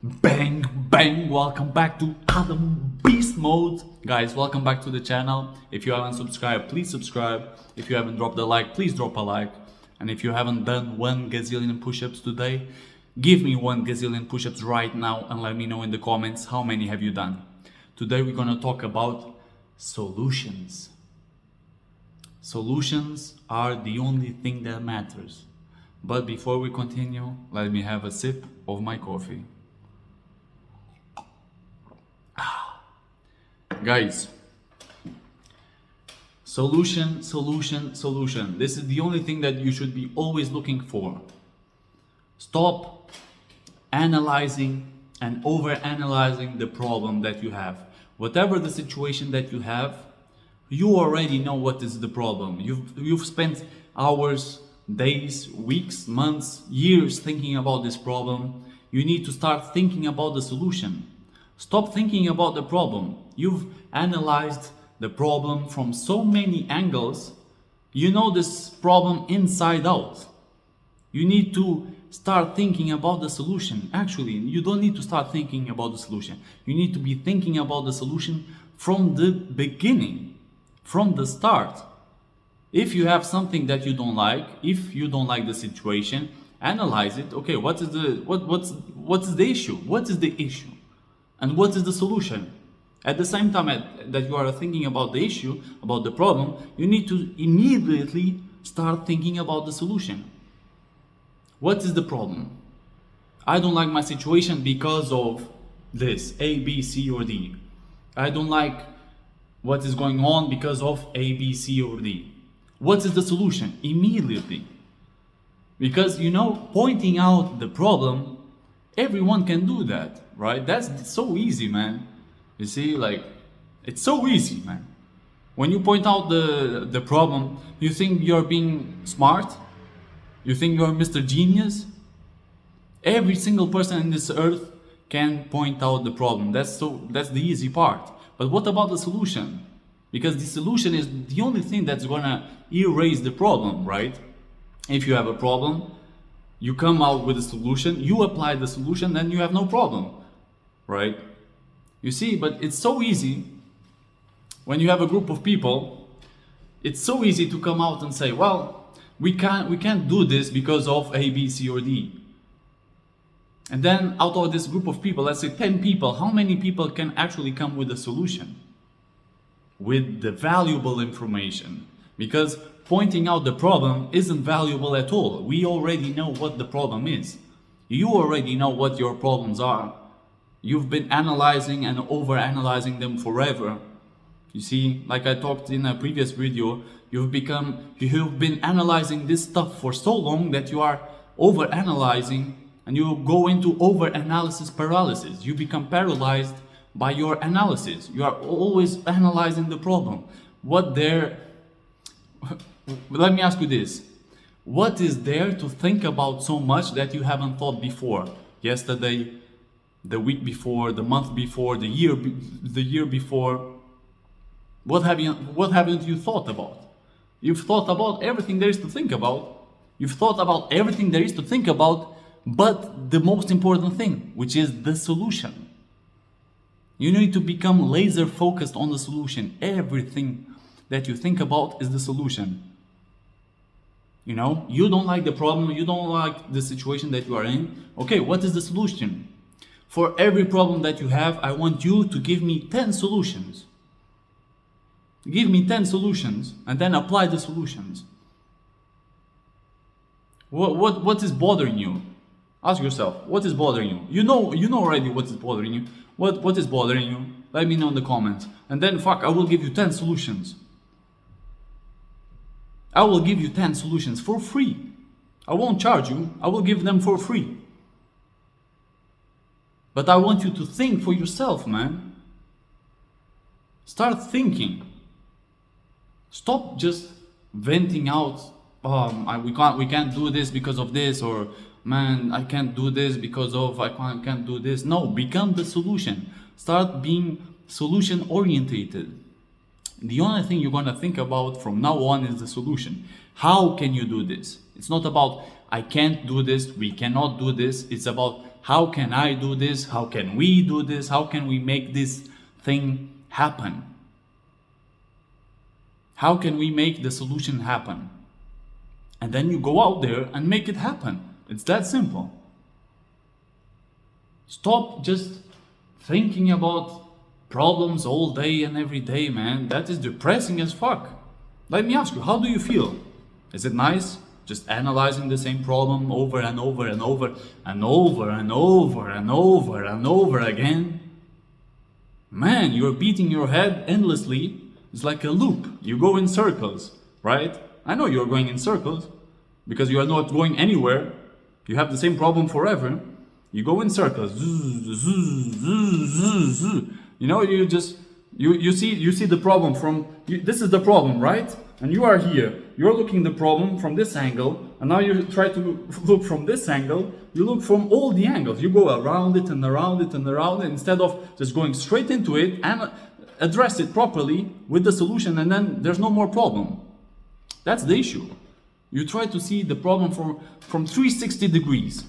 Bang bang, welcome back to Adam Beast Mode. Guys, welcome back to the channel. If you haven't subscribed, please subscribe. If you haven't dropped a like, please drop a like. And if you haven't done 1 gazillion push-ups today, give me 1 gazillion push-ups right now and let me know in the comments how many have you done. Today we're gonna talk about solutions. Solutions are the only thing that matters. But before we continue, let me have a sip of my coffee. Guys, solution. This is the only thing that you should be always looking for. Stop analyzing and over-analyzing the problem that you have. Whatever the situation that you have, you already know what is the problem. You've spent hours, days, weeks, months, years thinking about this problem. You need to start thinking about the solution. Stop thinking about the problem. You've analyzed the problem from so many angles. You know this problem inside out. You need to start thinking about the solution. Actually, you don't need to start thinking about the solution. You need to be thinking about the solution from the beginning, from the start. If you have something that you don't like, if you don't like the situation, analyze it. Okay, what's the issue? What is the issue? And what is the solution? At the same time that you are thinking about the issue, about the problem, you need to immediately start thinking about the solution. What is the problem? I don't like my situation because of this, A, B, C, or D. I don't like what is going on because of A, B, C, or D. What is the solution? Immediately. Because, pointing out the problem, everyone can do that, right? That's so easy, man. You see, it's so easy, man. When you point out the problem, you think you're being smart? You think you're Mr. Genius? Every single person in this earth can point out the problem. That's the easy part. But what about the solution? Because the solution is the only thing that's gonna erase the problem, right? If you have a problem, you come out with a solution, you apply the solution, then you have no problem, right? You see, but it's so easy when you have a group of people. It's so easy to come out and say, well, we can't do this because of A, B, C, or D. And then out of this group of people, let's say 10 people, how many people can actually come with a solution? With the valuable information. Because pointing out the problem isn't valuable at all. We already know what the problem is. You already know what your problems are. You've been analyzing and over-analyzing them forever. You see, like I talked in a previous video, you've been analyzing this stuff for so long that you are over-analyzing and you go into over-analysis paralysis. You become paralyzed by your analysis. You are always analyzing the problem. Let me ask you this. What is there to think about so much that you haven't thought before? Yesterday, the week before, the month before, the year before. What haven't you thought about? You've thought about everything there is to think about. You've thought about everything there is to think about, but the most important thing, which is the solution. You need to become laser focused on the solution. Everything that you think about is the solution. You don't like the problem, you don't like the situation that you are in. Okay, what is the solution? For every problem that you have, I want you to give me 10 solutions. Give me 10 solutions and then apply the solutions. What is bothering you? Ask yourself, what is bothering you? You know already what is bothering you. What is bothering you? Let me know in the comments. And then I will give you 10 solutions. I will give you 10 solutions for free. I won't charge you. I will give them for free. But I want you to think for yourself, man. Start thinking. Stop just venting out, we can't do this because of this, or man, I can't do this because of I can't do this. No, become the solution. Start being solution orientated. The only thing you're gonna think about from now on is the solution. How can you do this? It's not about I can't do this, we cannot do this. It's about how can I do this, how can we do this, how can we make this thing happen? How can we make the solution happen? And then you go out there and make it happen. It's that simple. Stop just thinking about problems all day and every day, man. That is depressing as fuck. Let me ask you, how do you feel? Is it nice? Just analyzing the same problem over and over and over and over and over and over and over again? Man, you're beating your head endlessly. It's like a loop. You go in circles, right? I know you're going in circles because you are not going anywhere. You have the same problem forever. You go in circles. You know, you just you see the problem from this is the problem, right? And you are here. You're looking the problem from this angle, and now you try to look from this angle. You look from all the angles. You go around it and around it and around it instead of just going straight into it and address it properly with the solution, and then there's no more problem. That's the issue. You try to see the problem from 360 degrees.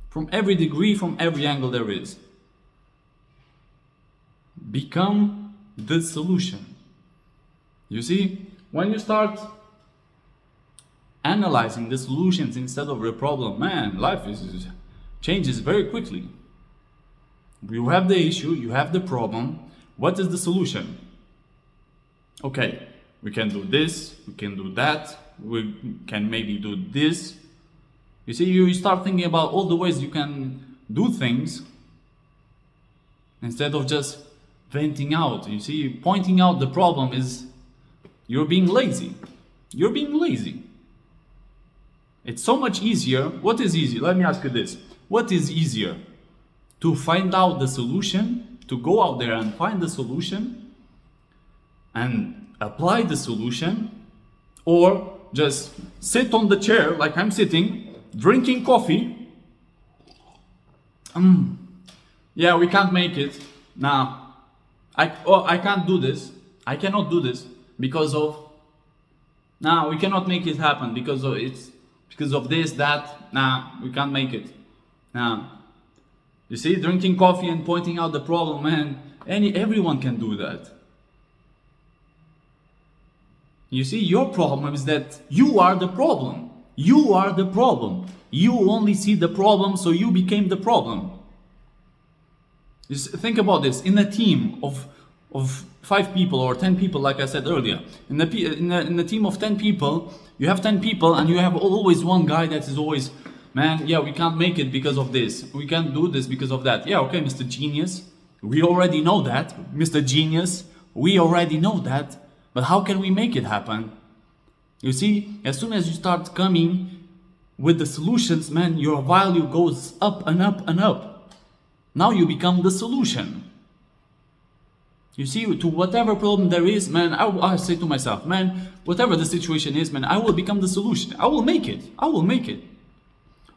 From every degree, from every angle there is. Become the solution. You see, when you start analyzing the solutions instead of the problem, man, life changes very quickly. You have the issue, you have the problem. What is the solution? Okay, we can do this, we can do that, we can maybe do this. You see, you start thinking about all the ways you can do things instead of just venting out. You see, pointing out the problem is you're being lazy. You're being lazy. It's so much easier. What is easy? Let me ask you this. What is easier? To find out the solution, to go out there and find the solution and apply the solution, or just sit on the chair like I'm sitting, drinking coffee. Yeah, we can't make it. Nah, I can't do this. I cannot do this because of. Nah, we cannot make it happen because of this, that. Nah, we can't make it. Nah. You see, drinking coffee and pointing out the problem, man. Everyone can do that. You see, your problem is that you are the problem. You are the problem. You only see the problem, so you became the problem. Just think about this. In a team of 5 people or 10 people, like I said earlier, in the team of 10 people, you have 10 people and you have always one guy that is always, man, yeah, we can't make it because of this. We can't do this because of that. Yeah, okay, Mr. Genius. We already know that. Mr. Genius, we already know that. But how can we make it happen? You see, as soon as you start coming with the solutions, man, your value goes up and up and up. Now you become the solution. You see, to whatever problem there is, man, I say to myself, man, whatever the situation is, man, I will become the solution. I will make it. I will make it.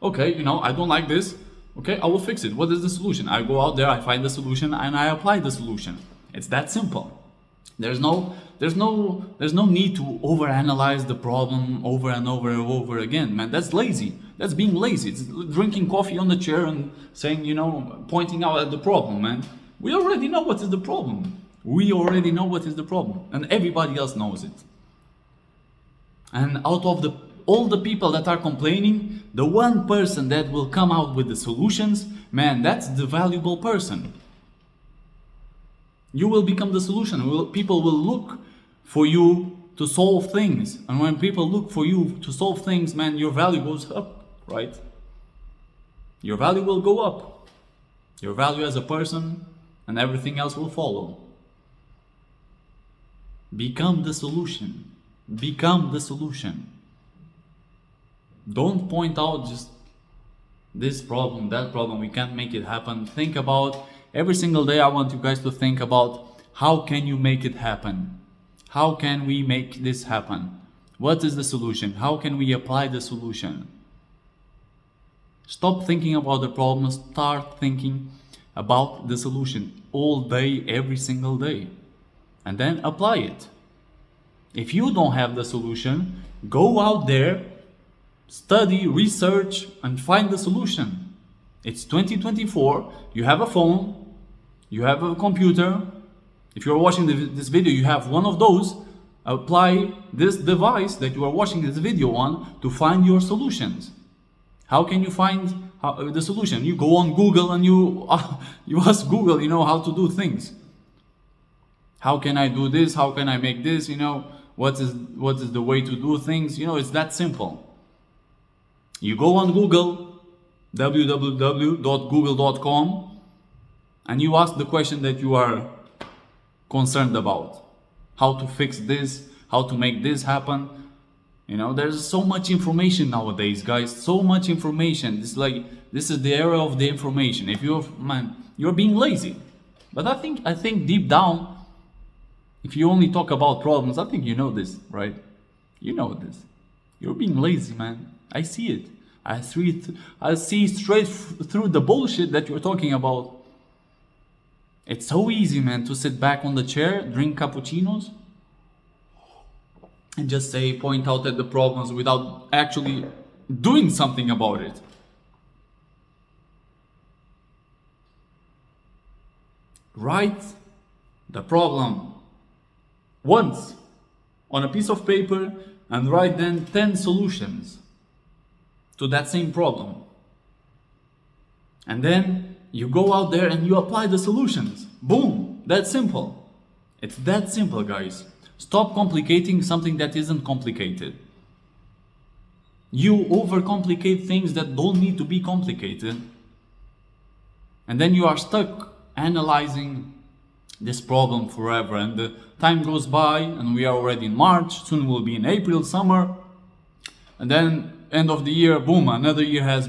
Okay, you know, I don't like this. Okay, I will fix it. What is the solution? I go out there, I find the solution, and I apply the solution. It's that simple. There's no need to overanalyze the problem over and over and over again, man. That's lazy. That's being lazy. It's drinking coffee on the chair and saying, you know, pointing out at the problem, man. We already know what is the problem. We already know what is the problem, and everybody else knows it. And out of all the people that are complaining, the one person that will come out with the solutions, man, that's the valuable person. You will become the solution. People will look for you to solve things. And when people look for you to solve things, man, your value goes up, right? Your value will go up. Your value as a person, and everything else will follow. Become the solution. Become the solution. Don't point out just this problem, that problem, we can't make it happen. Think about, every single day I want you guys to think about, how can you make it happen? How can we make this happen? What is the solution? How can we apply the solution? Stop thinking about the problem, start thinking about the solution all day, every single day. And then apply it. If you don't have the solution, go out there Study, research, and find the solution. It's 2024, you have a phone, you have a computer. If you're watching this video, you have one of those. Apply this device that you are watching this video on to find your solutions. How can you find the solution? You go on Google and you ask Google, how to do things. How can I do this? How can I make this? What is the way to do things? It's that simple. You go on Google, www.google.com, and you ask the question that you are concerned about. How to fix this, how to make this happen. There's so much information nowadays, guys. So much information. This is the era of the information. If you're being lazy. But I think deep down, if you only talk about problems, I think you know this, right? You know this. You're being lazy, man. I see it. I see straight through the bullshit that you're talking about. It's so easy, man, to sit back on the chair, drink cappuccinos, and just point out at the problems without actually doing something about it. Write the problem once on a piece of paper and write then 10 solutions to that same problem. And then you go out there and you apply the solutions. Boom! That's simple. It's that simple, guys. Stop complicating something that isn't complicated. You overcomplicate things that don't need to be complicated. And then you are stuck analyzing this problem forever. And the time goes by and we are already in March. Soon we'll be in April, summer. And then end of the year, boom, another year has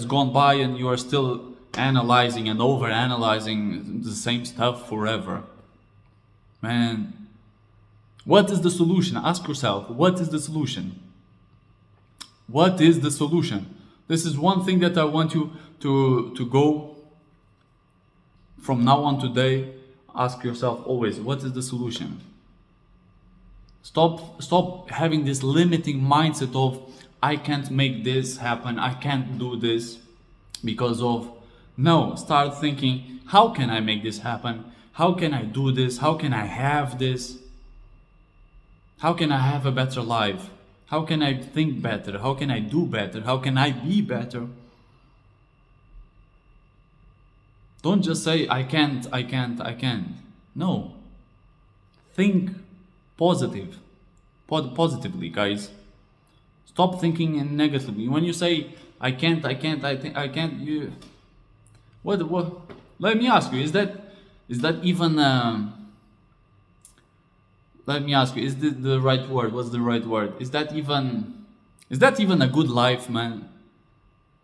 gone by and you are still analyzing and over-analyzing the same stuff forever. Man, what is the solution? Ask yourself, what is the solution? What is the solution? This is one thing that I want you to go from now on today. Ask yourself always, what is the solution? Stop having this limiting mindset of, I can't make this happen, I can't do this because of... No, start thinking, how can I make this happen? How can I do this? How can I have this? How can I have a better life? How can I think better? How can I do better? How can I be better? Don't just say, I can't. No. Think positively, guys. Stop thinking in negatively. When you say, I can't, you... What? Let me ask you, is that even... Let me ask you, is this the right word? What's the right word? Is that even a good life, man?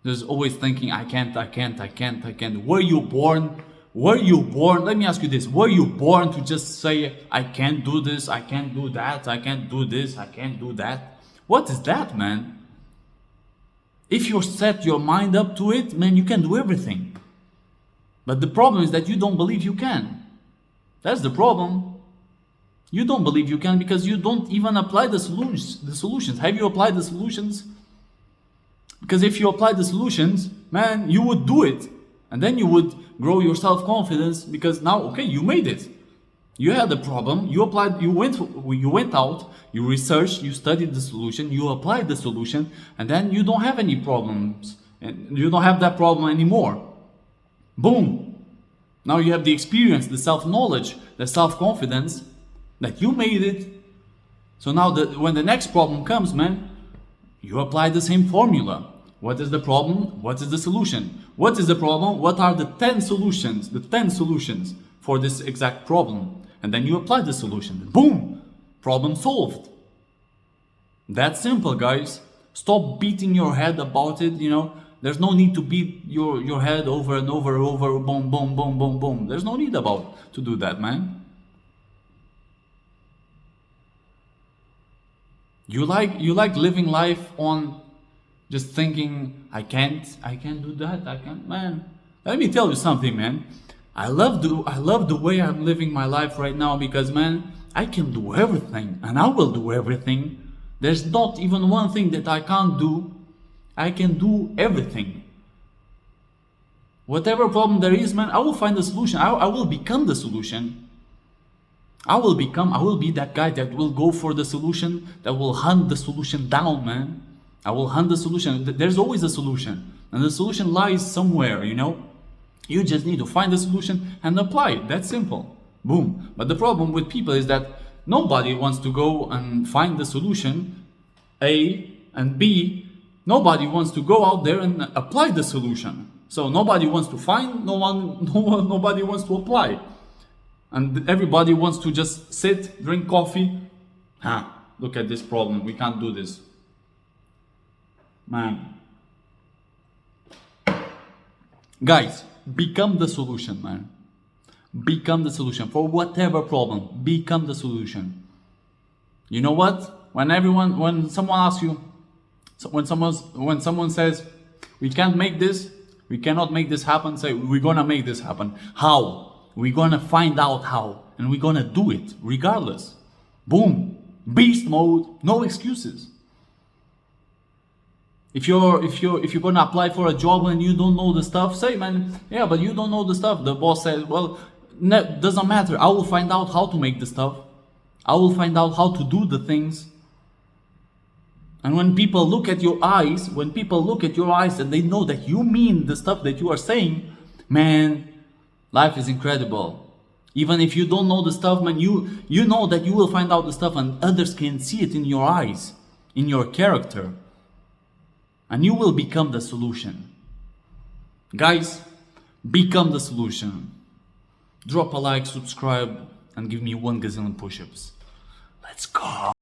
There's always thinking, I can't. Were you born? Let me ask you this. Were you born to just say, I can't do this, I can't do that, I can't do this, I can't do that? What is that, man? If you set your mind up to it, man, you can do everything. But the problem is that you don't believe you can. That's the problem. You don't believe you can because you don't even apply the solutions. Have you applied the solutions? Because if you apply the solutions, man, you would do it. And then you would grow your self-confidence because now, okay, you made it. You had a problem, you applied, you went out, you researched, you studied the solution, you applied the solution, and then you don't have any problems. And you don't have that problem anymore. Boom. Now you have the experience, the self-knowledge, the self-confidence that you made it. So now when the next problem comes, man, you apply the same formula. What is the problem? What is the solution? What is the problem? What are the 10 solutions? The 10 solutions for this exact problem. And then you apply the solution. Boom! Problem solved. That's simple, guys. Stop beating your head about it, There's no need to beat your head over and over, boom, boom, boom, boom, boom. There's no need to do that, man. You like living life on just thinking, I can't do that, man. Let me tell you something, man. I love the way I'm living my life right now because, man, I can do everything and I will do everything. There's not even one thing that I can't do. I can do everything. Whatever problem there is, man, I will find the solution. I will become the solution. I will be that guy that will go for the solution, that will hunt the solution down, man. I will hunt the solution. There's always a solution. And the solution lies somewhere, you know? You just need to find the solution and apply it. That's simple. Boom. But the problem with people is that nobody wants to go and find the solution, A, and B, nobody wants to go out there and apply the solution. So nobody wants to find, nobody wants to apply. And everybody wants to just sit, drink coffee. Look at this problem. We can't do this. Man. Guys, become the solution, man. Become the solution. For whatever problem, become the solution. You know what? When someone asks you, when someone says, we can't make this, we cannot make this happen, say, we're gonna make this happen. How? We're gonna find out how, and we're gonna do it regardless. Boom. Beast mode, no excuses. If you're gonna apply for a job and you don't know the stuff, say, man, yeah, but you don't know the stuff. The boss says, well, doesn't matter. I will find out how to make the stuff. I will find out how to do the things. And when people look at your eyes, and they know that you mean the stuff that you are saying, man, life is incredible. Even if you don't know the stuff, man, you know that you will find out the stuff and others can see it in your eyes, in your character. And you will become the solution. Guys, become the solution. Drop a like, subscribe, and give me 1 gazillion push-ups. Let's go.